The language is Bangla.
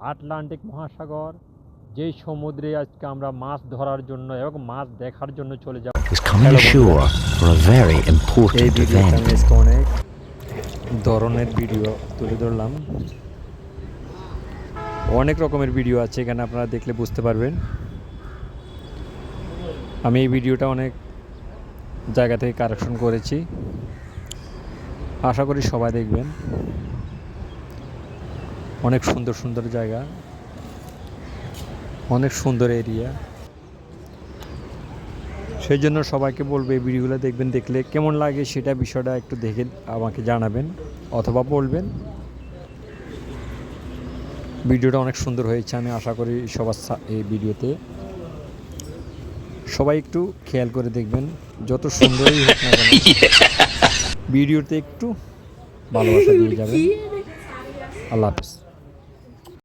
আটলান্টিক মহাসাগর, যেই সমুদ্রে আজকে আমরা মাছ ধরার জন্য এবং মাছ দেখার জন্য চলে যাব। is coming ashore for a very এই important ভিডিওতে event. আমি আজকে অনেক ধরনের ভিডিও তুলে ধরলাম। অনেক রকমের ভিডিও আছে, এখানে আপনারা দেখলে বুঝতে পারবেন। আমি এই ভিডিওটা অনেক জায়গা থেকে কালেকশন করেছি, আশা করি সবাই দেখবেন। অনেক সুন্দর সুন্দর জায়গা, অনেক সুন্দর এরিয়া, সেই জন্য সবাইকে বলবো এই ভিডিওগুলো দেখবেন, দেখলে কেমন লাগে সেটা বিষয়টা একটু দেখে আমাকে জানাবেন অথবা বলবেন। ভিডিওটা অনেক সুন্দর হয়েছে, আমি আশা করি সবার এই ভিডিওতে সবাই একটু খেয়াল করে দেখবেন, যত সুন্দরই হোক না কেন ভিডিওতে একটু ভালোবাসা দিয়ে যাবেন। আল্লাহ হাফেজ।